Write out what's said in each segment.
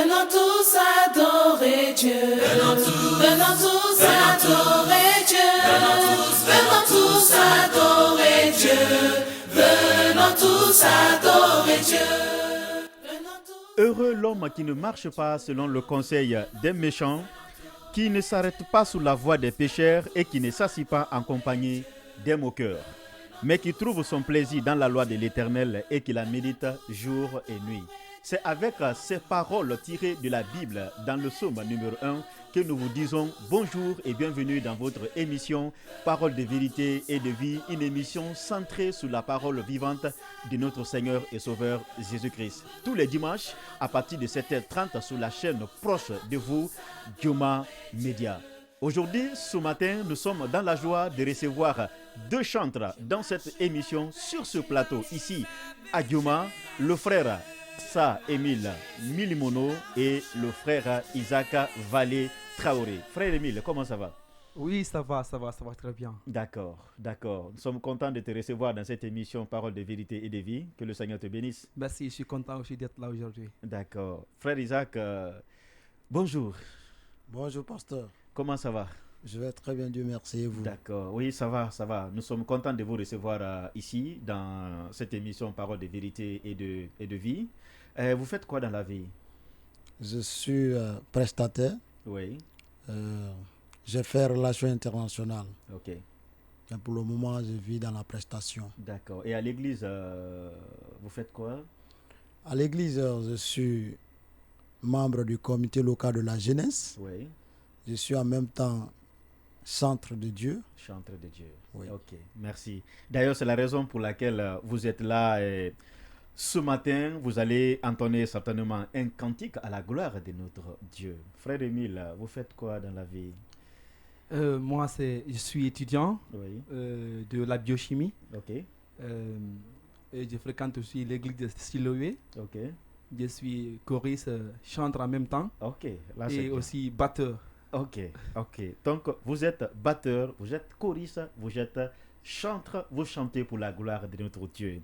Venons tous adorer Dieu. Venons tous adorer Dieu. Venons tous adorer Dieu. Venons tous adorer Dieu. Heureux l'homme qui ne marche pas selon le conseil des méchants, qui ne s'arrête pas sous la voie des pécheurs et qui ne s'assied pas en compagnie des moqueurs, mais qui trouve son plaisir dans la loi de l'Éternel et qui la médite jour et nuit. C'est avec ces paroles tirées de la Bible dans le psaume numéro 1 que nous vous disons bonjour et bienvenue dans votre émission Parole de vérité et de vie, une émission centrée sur la parole vivante de notre Seigneur et Sauveur Jésus-Christ. Tous les dimanches à partir de 7h30 sur la chaîne proche de vous, Gioma Media. Aujourd'hui, ce matin, nous sommes dans la joie de recevoir deux chantres dans cette émission sur ce plateau ici à Gioma, le frère Sa Émile Milimono et le frère Isaac Valé Traoré. Frère Émile, comment ça va? Oui, ça va très bien. D'accord. Nous sommes contents de te recevoir dans cette émission Parole de vérité et de vie. Que le Seigneur te bénisse. Merci, je suis content aussi d'être là aujourd'hui. D'accord. Frère Isaac, bonjour. Bonjour, pasteur. Comment ça va? Je vais très bien, Dieu merci, et vous? D'accord, oui, ça va. Nous sommes contents de vous recevoir ici, dans cette émission Parole de vérité et de vie. Vous faites quoi dans la vie? Je suis prestataire. Oui. J'ai fait relations internationales. Ok. Mais pour le moment, je vis dans la prestation. D'accord. Et à l'église, vous faites quoi? À l'église, je suis membre du comité local de la jeunesse. Oui. Je suis en même temps chantre de Dieu. Chantre de Dieu. Oui. Ok, merci. D'ailleurs, c'est la raison pour laquelle vous êtes là. Et ce matin, vous allez entonner certainement un cantique à la gloire de notre Dieu. Frère Émile, vous faites quoi dans la vie? Moi, je suis étudiant Oui. de la biochimie. Ok. Et je fréquente aussi l'église de Siloé. Ok. Je suis choriste, chantre en même temps. Ok. Là, c'est Et bien. aussi batteur. Ok. Donc, vous êtes batteur, vous êtes choriste, vous êtes chantre, vous chantez pour la gloire de notre Dieu.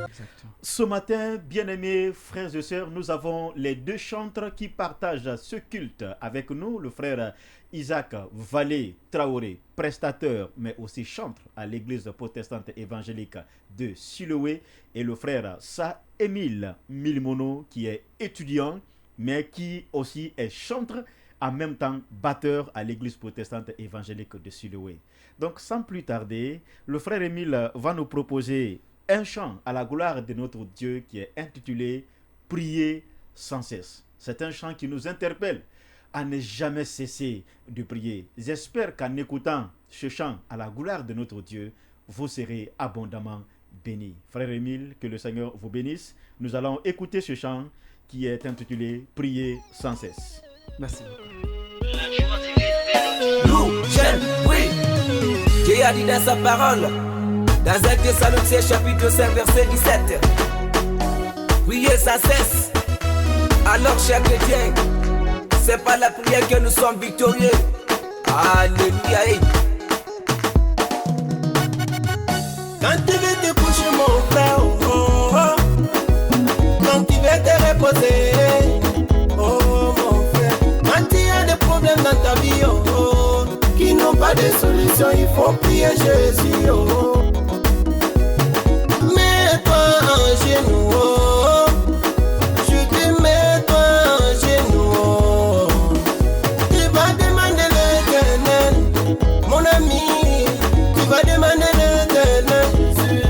Exactement. Ce matin, bien-aimés frères et sœurs, nous avons les deux chantres qui partagent ce culte avec nous, le frère Isaac Valé Traoré, prestateur, mais aussi chantre à l'église protestante évangélique de Siloé, et le frère Sa Émile Milimono, qui est étudiant, mais qui aussi est chantre, en même temps batteur à l'église protestante évangélique de Siloé. Donc, sans plus tarder, le frère Émile va nous proposer un chant à la gloire de notre Dieu qui est intitulé « Prier sans cesse ». C'est un chant qui nous interpelle à ne jamais cesser de prier. J'espère qu'en écoutant ce chant à la gloire de notre Dieu, vous serez abondamment bénis. Frère Émile, que le Seigneur vous bénisse. Nous allons écouter ce chant qui est intitulé « Prier sans cesse ». Merci beaucoup. Nous, j'aime, oui. Dieu a dit dans sa parole, dans 1 Thessaloniciens chapitre 5 verset 17, priez sans cesse. Alors, chers chrétiens, c'est par la prière que nous sommes victorieux. Alléluia. Quand tu veux te coucher, mon frère, oh, oh. Quand tu veux te reposer, oh mon frère. Quand tu as des problèmes dans ta vie, oh, oh, qui n'ont pas de solution, il faut prier Jésus, oh. Mets-toi en genoux, oh. Je te mets-toi en genoux, oh. Tu vas demander l'Éternel, mon ami. Tu vas demander l'Éternel, Jésus.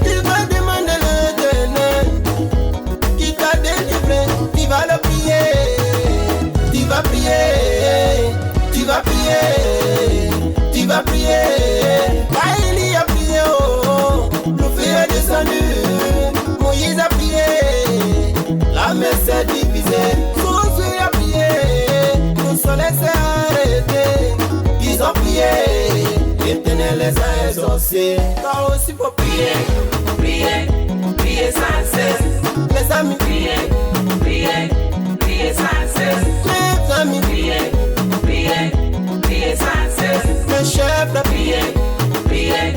Tu vas demander l'Éternel qui t'a délivré. Tu vas le prier. Tu vas prier. Tu vas prier. Tu vas prier. Ah, il y a prié, oh. Le feu est descendu. Moïse a prié. La mer s'est divisée. Josué a prié. Le soleil s'est arrêté. Ils ont prié. L'Éternel les a exaucés. Toi aussi faut prier. Prier. Prier sans cesse. Les amis, prier. Prier. Prier sans cesse. Les amis, prier. Prier. Prier sans cesse. Le chef, prier. Prier.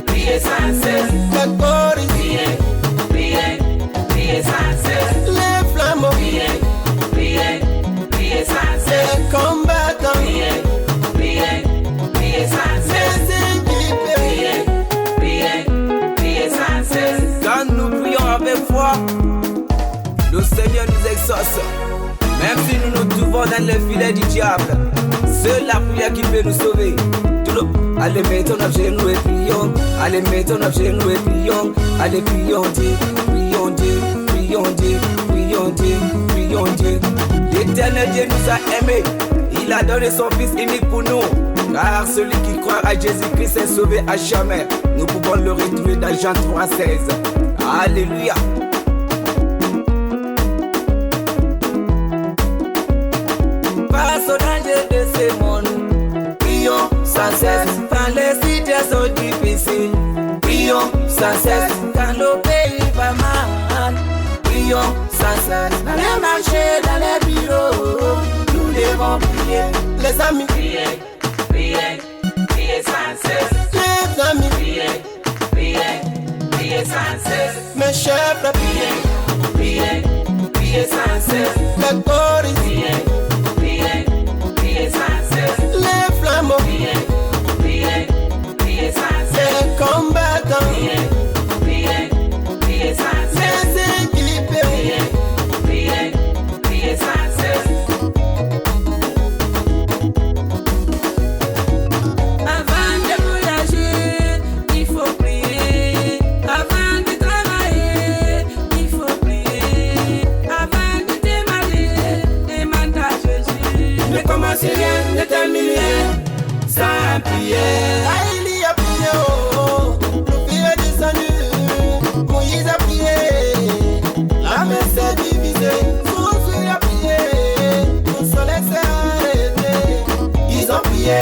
Prier sans cesse. foi, le Seigneur nous exauce. Même si nous nous trouvons dans les filets du diable, c'est la prière qui peut nous sauver. Allez, mettons nos genoux et prions. Allez, mettons nos genoux et prions. Allez, prions Dieu, prions Dieu, prions Dieu, prions Dieu, prions Dieu. L'Éternel Dieu nous a aimés. Il a donné son Fils unique pour nous. Car celui qui croit à Jésus-Christ est sauvé à jamais. Nous pouvons le retrouver dans Jean 3,16. Alléluia. Face au danger de ce monde, prions sans cesse. Quand les situations sont difficiles, prions sans cesse. Quand le pays va mal, prions sans cesse. Dans les marchés, dans les bureaux, nous devons prier. Les amis, Priez, priez, priez sans cesse. les amis, Priez, priez, priez sans cesse. mes chefs, Priez, priez, priez sans cesse. les choristes, Priez, priez, priez sans cesse. les flambeaux, Priez, priez, priez sans cesse. les combattants, Priez, priez, priez sans cesse. les équipés. Priez, priez, priez sans cesse. Avant de voyager, il faut prier. Avant de travailler, il faut prier. Avant de démarrer, demande à Jésus. Ne commencez rien, ne terminez rien sans prière. Ah, il y a prié, oh, le feu est descendu. Moïse a prié, la mer s'est divisée. Josué a prié, le soleil s'est arrêté. Ils ont prié,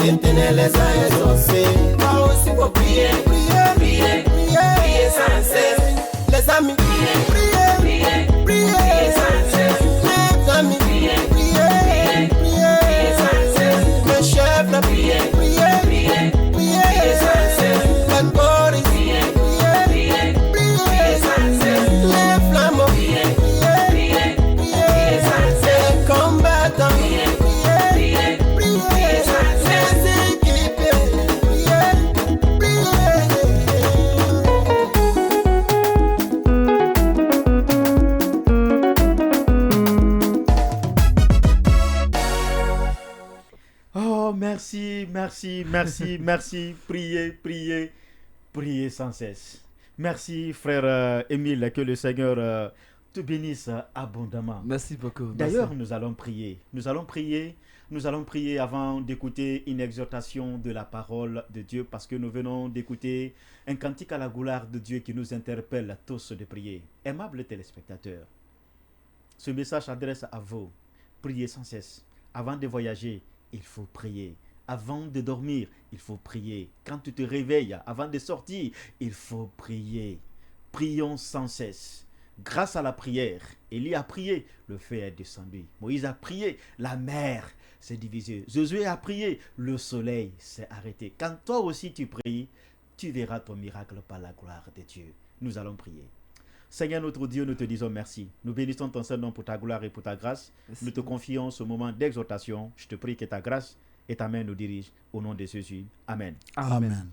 l'Éternel les a exaucés. Moi aussi faut prier, prier, prier, prier, prier sans cesse. Les amis, priez, priez, priez, priez sans cesse. Les amis, priez, priez, priez sans cesse. Mes chefs, priez, priez, priez, priez sans cesse. Les choristes, priez, priez, priez sans cesse. Les flambeaux, priez, priez, priez sans cesse. Les combattants, priez, priez, priez sans cesse. Les équipés, priez, priez. Oh, merci, merci, merci, merci. Priez, priez, priez sans cesse. Merci, frère Émile, que le Seigneur te bénisse abondamment. Merci beaucoup. D'ailleurs, nous allons prier. Nous allons prier avant d'écouter une exhortation de la parole de Dieu parce que nous venons d'écouter un cantique à la gloire de Dieu qui nous interpelle à tous de prier. Aimables téléspectateurs, ce message s'adresse à vous. Priez sans cesse. Avant de voyager, il faut prier. Avant de dormir, il faut prier. Quand tu te réveilles, avant de sortir, il faut prier. Prions sans cesse. Grâce à la prière, Élie a prié, le feu est descendu. Moïse a prié, la mer s'est divisée. Josué a prié, le soleil s'est arrêté. Quand toi aussi tu pries, tu verras ton miracle par la gloire de Dieu. Nous allons prier. Seigneur notre Dieu, nous te disons merci. Nous bénissons ton Saint-Nom pour ta gloire et pour ta grâce. Merci. Nous te confions ce moment d'exhortation. Je te prie que ta grâce et ta main nous dirigent au nom de Jésus. Amen. Amen.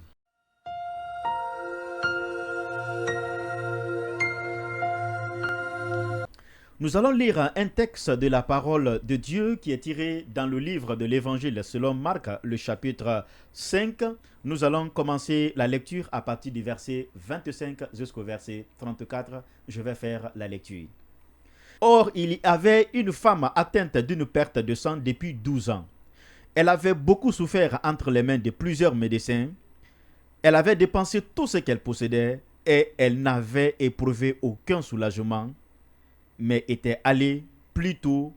Nous allons lire un texte de la parole de Dieu qui est tiré dans le livre de l'Évangile selon Marc, le chapitre 5. Nous allons commencer la lecture à partir du verset 25 jusqu'au verset 34. Je vais faire la lecture. Or, il y avait une femme atteinte d'une perte de sang depuis 12 ans. Elle avait beaucoup souffert entre les mains de plusieurs médecins. Elle avait dépensé tout ce qu'elle possédait et elle n'avait éprouvé aucun soulagement, mais était allée plutôt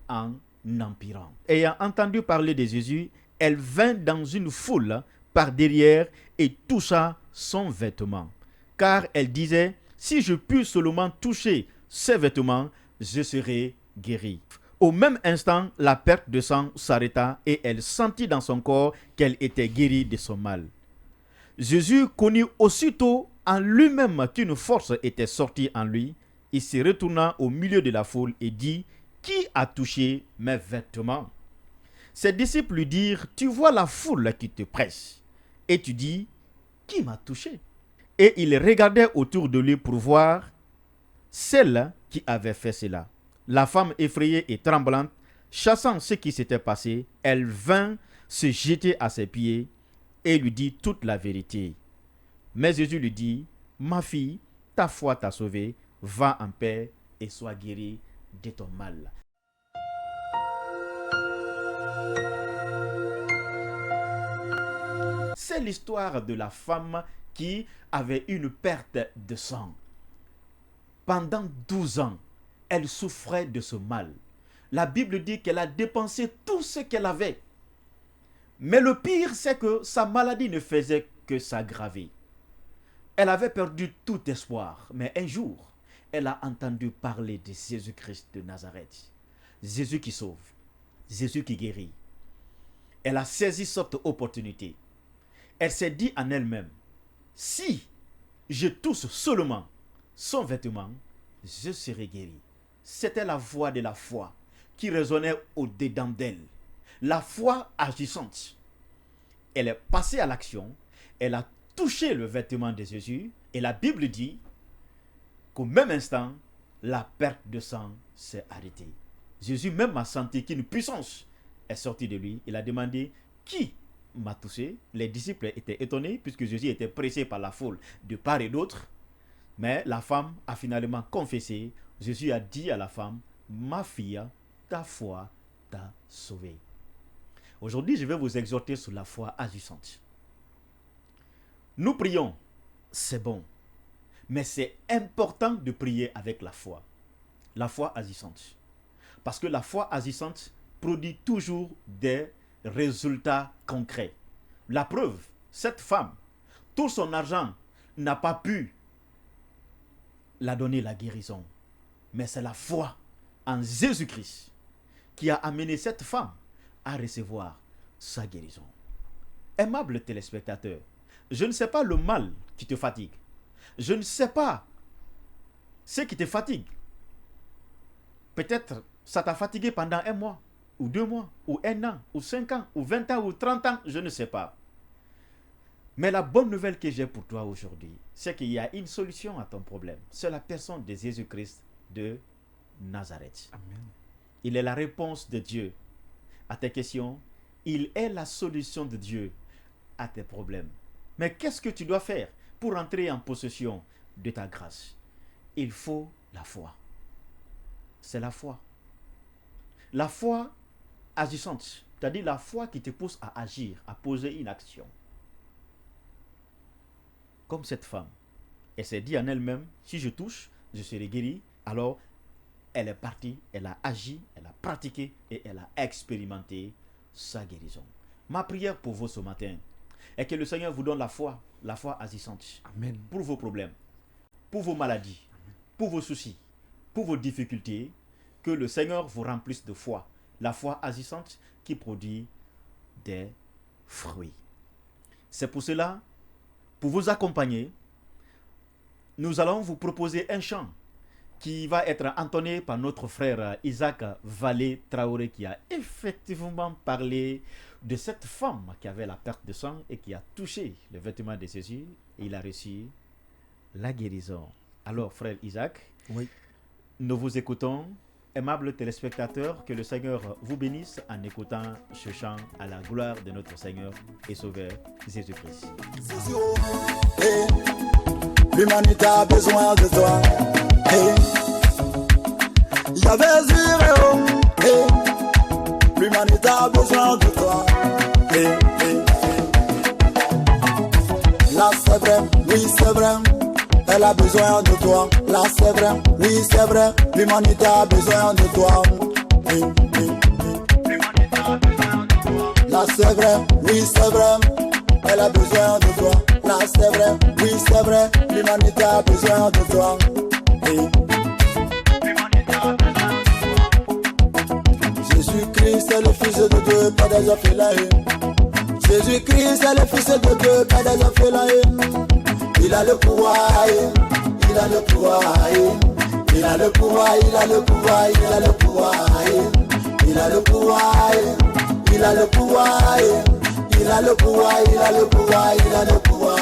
en empirant. Ayant entendu parler de Jésus, elle vint dans une foule par derrière et toucha son vêtement. Car elle disait, si je puis seulement toucher ses vêtements, je serai guérie. Au même instant, la perte de sang s'arrêta et elle sentit dans son corps qu'elle était guérie de son mal. Jésus connut aussitôt en lui-même qu'une force était sortie en lui. Il se retourna au milieu de la foule et dit, « Qui a touché mes vêtements ?» Ses disciples lui dirent, « Tu vois la foule qui te presse, et tu dis, « Qui m'a touché ?» Et il regardait autour de lui pour voir celle qui avait fait cela. La femme effrayée et tremblante, chassant ce qui s'était passé, elle vint se jeter à ses pieds et lui dit toute la vérité. Mais Jésus lui dit, ma fille, ta foi t'a sauvée, va en paix et sois guérie de ton mal. C'est l'histoire de la femme qui avait une perte de sang. Pendant 12 ans, elle souffrait de ce mal. La Bible dit qu'elle a dépensé tout ce qu'elle avait. Mais le pire, c'est que sa maladie ne faisait que s'aggraver. Elle avait perdu tout espoir. Mais un jour, elle a entendu parler de Jésus-Christ de Nazareth. Jésus qui sauve, Jésus qui guérit. Elle a saisi cette opportunité. Elle s'est dit en elle-même, si je touche seulement son vêtement, je serai guéri. C'était la voix de la foi qui résonnait au-dedans d'elle. La foi agissante. Elle est passée à l'action. Elle a touché le vêtement de Jésus. Et la Bible dit qu'au même instant, la perte de sang s'est arrêtée. Jésus même a senti qu'une puissance est sortie de lui. Il a demandé, qui m'a touché? Les disciples étaient étonnés puisque Jésus était pressé par la foule de part et d'autre. Mais la femme a finalement confessé. Jésus a dit à la femme, ma fille, ta foi t'a sauvée. Aujourd'hui, je vais vous exhorter sur la foi agissante. Nous prions, c'est bon. Mais c'est important de prier avec la foi. La foi agissante. Parce que la foi agissante produit toujours des résultats concrets. La preuve, cette femme, tout son argent n'a pas pu la donner la guérison. Mais c'est la foi en Jésus-Christ qui a amené cette femme à recevoir sa guérison. Aimable téléspectateur, je ne sais pas le mal qui te fatigue. Je ne sais pas ce qui te fatigue. Peut-être ça t'a fatigué pendant 1 mois, ou 2 mois, ou 1 an, ou 5 ans, ou 20 ans, ou 30 ans, je ne sais pas. Mais la bonne nouvelle que j'ai pour toi aujourd'hui, c'est qu'il y a une solution à ton problème. C'est la personne de Jésus-Christ de Nazareth. Amen. Il est la réponse de Dieu à tes questions. Il est la solution de Dieu à tes problèmes. Mais qu'est-ce que tu dois faire pour entrer en possession de ta grâce? Il faut la foi. C'est la foi. La foi agissante, c'est-à-dire la foi qui te pousse à agir, à poser une action. Comme cette femme, elle s'est dit en elle-même, si je touche, je serai guérie. Alors, elle est partie, elle a agi, elle a pratiqué et elle a expérimenté sa guérison. Ma prière pour vous ce matin est que le Seigneur vous donne la foi agissante. Amen. Pour vos problèmes, pour vos maladies, pour vos soucis, pour vos difficultés, que le Seigneur vous remplisse de foi. La foi agissante qui produit des fruits. C'est pour cela, pour vous accompagner, nous allons vous proposer un chant qui va être entonné par notre frère Isaac Vallée Traoré, qui a effectivement parlé de cette femme qui avait la perte de sang et qui a touché le vêtement de Jésus et il a reçu la guérison. Alors, frère Isaac, Oui. nous vous écoutons. Aimables téléspectateurs, que le Seigneur vous bénisse en écoutant ce chant à la gloire de notre Seigneur et Sauveur Jésus-Christ. Hey, l'humanité a besoin de toi. Hey, j'avais zéro. Hey, l'humanité a besoin de toi. Hey, hey, hey. Là c'est vrai, oui c'est vrai. Elle a besoin de toi. Là c'est vrai, oui c'est vrai. L'humanité a besoin de toi. Hey, hey, hey. Là c'est vrai, oui c'est vrai. Elle a besoin de toi. Là c'est vrai, oui c'est vrai. L'humanité a besoin de toi. Hey. Jésus-Christ est le Fils de Dieu, pas des orphelins. Jésus-Christ est le Fils de Dieu, pas des orphelins. Il a le pouvoir, il a le pouvoir, il a le pouvoir, il a le pouvoir, il a le pouvoir, il a le pouvoir, il a le pouvoir, il a le pouvoir, il a le pouvoir, il a le pouvoir.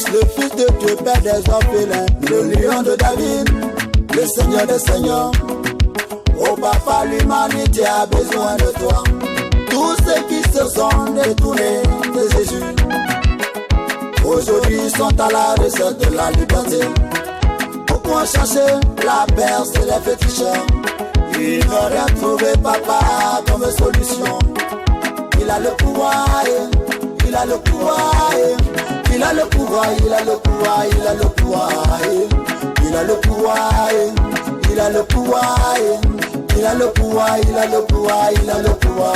Christ, le Fils de Dieu, Père des orphelins, le lion de David, le Seigneur des seigneurs. Oh papa, l'humanité a besoin de toi. Tous ceux qui se sont détournés de Jésus, aujourd'hui sont à la recherche de la liberté. Pourquoi chercher la paix, c'est les féticheurs. Ils n'ont rien trouvé, papa, comme solution. Il a le pouvoir, il a le pouvoir, il a le pouvoir, il a le pouvoir, il a le pouvoir, il a le pouvoir, il a le pouvoir, il a le pouvoir, il a le pouvoir, il a le pouvoir.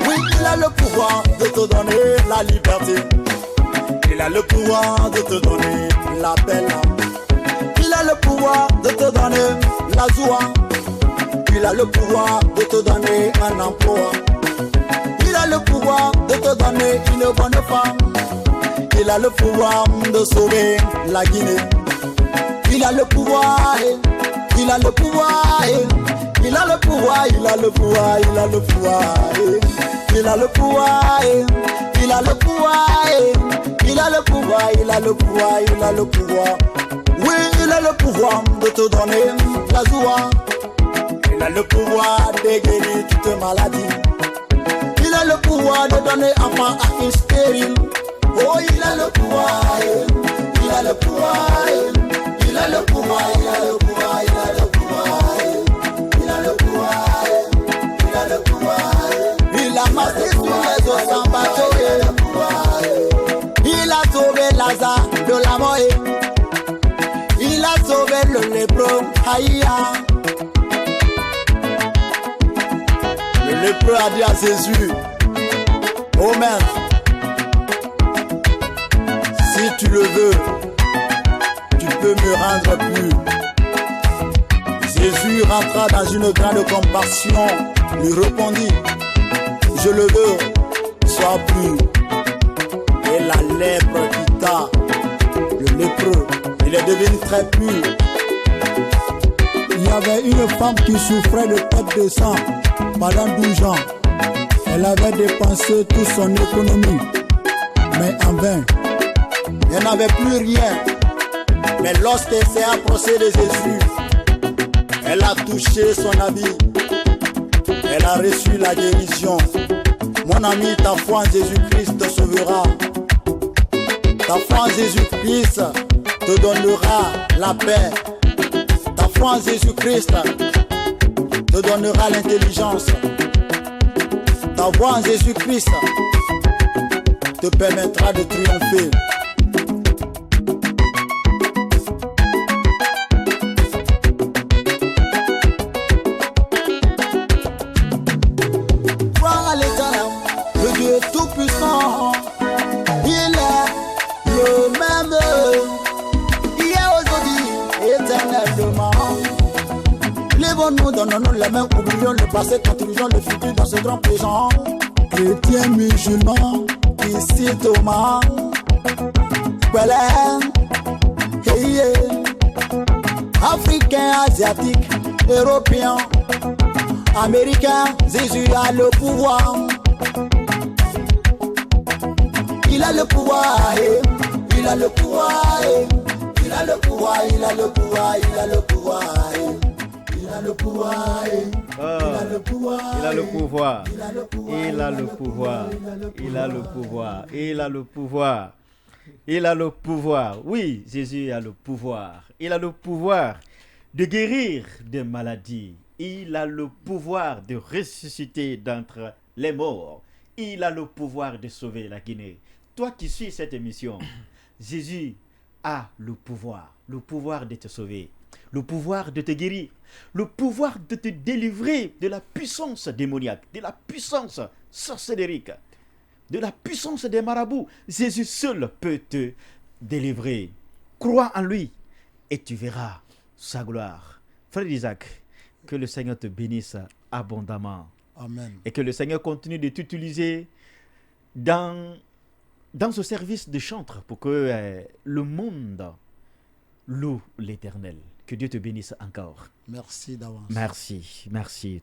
Oui, il a le pouvoir de te donner la liberté. Il a le pouvoir de te donner la paix. Il a le pouvoir de te donner la joie. Il a le pouvoir de te donner un emploi. Il a le pouvoir de te donner une bonne femme. Il a le pouvoir de sauver la Guinée. Il a le pouvoir, il a le pouvoir, il a le pouvoir, il a le pouvoir, il a le pouvoir, il a le pouvoir, il a le pouvoir, il a le pouvoir, il a le pouvoir, il a le pouvoir. Oui, il a le pouvoir de te donner la joie. Il a le pouvoir de guérir toute maladie. Il a le pouvoir de donner enfant à une stérile. Oh, il a le pouvoir, il a le pouvoir, il a le pouvoir, il a le pouvoir, il a le pouvoir, il a le pouvoir, il a le pouvoir. Il a marché sur les eaux sans bateau. Il a sauvé Lazare de la mort. Il a sauvé le lépreux, Aïa. Le lépreux a dit à Jésus, oh maître, si tu le veux, tu peux me rendre pur. Jésus rentra dans une grande compassion, lui répondit, je le veux, sois pur. Et la lèpre quitta le lépreux, il est devenu très pur. Il y avait une femme qui souffrait de perte de sang pendant 12 ans. Elle avait dépensé toute son économie, mais en vain. Elle n'avait plus rien. Mais lorsqu'elle s'est approchée de Jésus, elle a touché son habit. Elle a reçu la guérison. Mon ami, ta foi en Jésus-Christ te sauvera. Ta foi en Jésus-Christ te donnera la paix. Ta foi en Jésus-Christ te donnera l'intelligence. Ta foi en Jésus-Christ te permettra de triompher. Crois à l'Éternel, le Dieu tout-puissant. Il est le même hier, aujourd'hui, éternellement. Lèvons-nous, donnons-nous les mains, oublions le passé, construisons le futur dans ce grand présent. Chrétiens, musulmans, ici Thomas, Pelé, Africains, Asiatiques, Européens, Américains, Jésus a le pouvoir. Il a le pouvoir, il a le pouvoir, il a le pouvoir, il a le pouvoir, il a le pouvoir, il a le pouvoir, il a le pouvoir, Il a le pouvoir. il a le pouvoir, Il a le pouvoir. Il a le pouvoir. Il a le pouvoir. Il a le pouvoir. Oui, Jésus a le pouvoir. Il a le pouvoir de guérir des maladies. Il a le pouvoir de ressusciter d'entre les morts. Il a le pouvoir de sauver la Guinée. Toi qui suis cette émission, Jésus a le pouvoir de te sauver, le pouvoir de te guérir, le pouvoir de te délivrer de la puissance démoniaque, de la puissance sorcérique, de la puissance des marabouts. Jésus seul peut te délivrer. Crois en lui et tu verras sa gloire. Frère Isaac, que le Seigneur te bénisse abondamment. Amen. Et que le Seigneur continue de t'utiliser dans ce service de chantre pour que le monde loue l'Éternel. Que Dieu te bénisse encore. Merci d'avance. Merci, merci.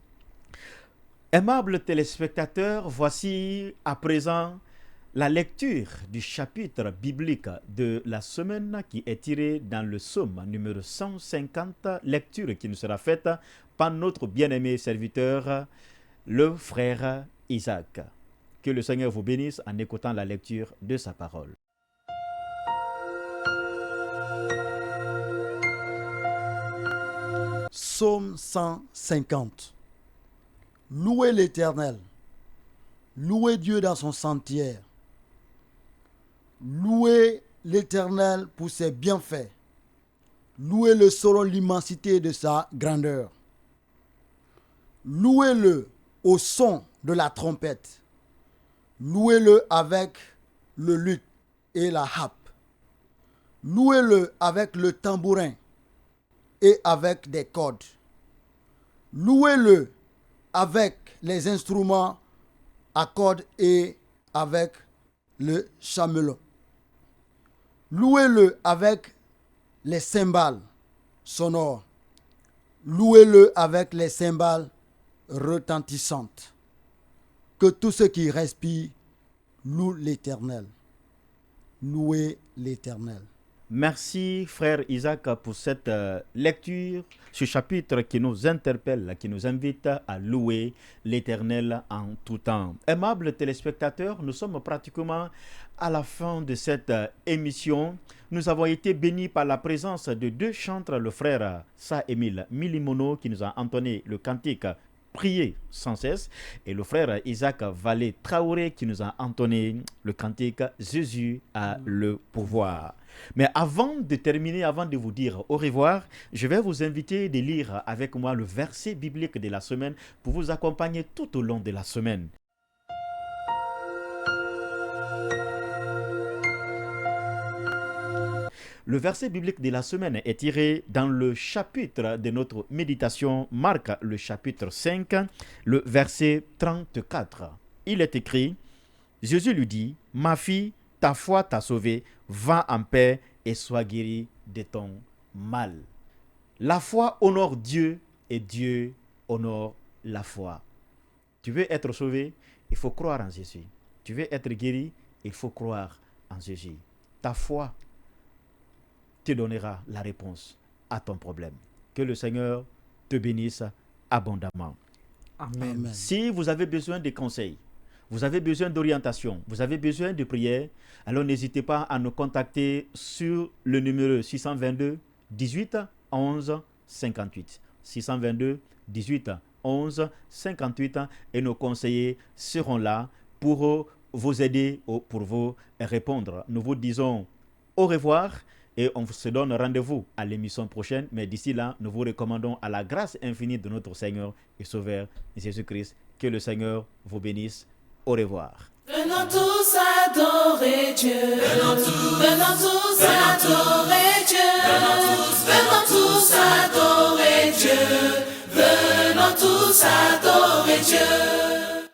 Aimables téléspectateurs, voici à présent la lecture du chapitre biblique de la semaine qui est tiré dans le psaume numéro 150, lecture qui nous sera faite par notre bien-aimé serviteur, le frère Isaac. Que le Seigneur vous bénisse en écoutant la lecture de sa parole. Psaume 150. Louez l'Éternel. Louez Dieu dans son sanctuaire. Louez l'Éternel pour ses bienfaits. Louez-le selon l'immensité de sa grandeur. Louez-le au son de la trompette. Louez-le avec le luth et la harpe. Louez-le avec le tambourin et avec des cordes. Louez-le avec les instruments à cordes et avec le chamelon. Louez-le avec les cymbales sonores. Louez-le avec les cymbales retentissantes. Que tous ceux qui respirent louent l'Éternel. Louez l'Éternel. Merci frère Isaac pour cette lecture, ce chapitre qui nous interpelle, qui nous invite à louer l'Éternel en tout temps. Aimables téléspectateurs, nous sommes pratiquement à la fin de cette émission. Nous avons été bénis par la présence de deux chantres, le frère Sa-Émile Milimono qui nous a entonné le cantique Prier sans cesse, et le frère Isaac Vallée Traoré qui nous a entonné le cantique Jésus a le pouvoir. Mais avant de terminer, avant de vous dire au revoir, je vais vous inviter de lire avec moi le verset biblique de la semaine pour vous accompagner tout au long de la semaine. Le verset biblique de la semaine est tiré dans le chapitre de notre méditation, Marc, le chapitre 5, le verset 34. Il est écrit, Jésus lui dit, « Ma fille, ta foi t'a sauvée, va en paix et sois guérie de ton mal. » La foi honore Dieu et Dieu honore la foi. Tu veux être sauvé, il faut croire en Jésus. Tu veux être guéri, il faut croire en Jésus. Ta foi te donnera la réponse à ton problème. Que le Seigneur te bénisse abondamment. Amen. Amen. Si vous avez besoin de conseils, vous avez besoin d'orientation, vous avez besoin de prière, alors n'hésitez pas à nous contacter sur le numéro 622 18 11 58. 622 18 11 58 et nos conseillers seront là pour vous aider ou pour vous répondre. Nous vous disons au revoir. Et on se donne rendez-vous à l'émission prochaine. Mais d'ici là, nous vous recommandons à la grâce infinie de notre Seigneur et Sauveur Jésus-Christ. Que le Seigneur vous bénisse. Au revoir. Venons tous adorer Dieu. Venons tous adorer Dieu. Venons tous adorer Dieu. Venons tous adorer Dieu.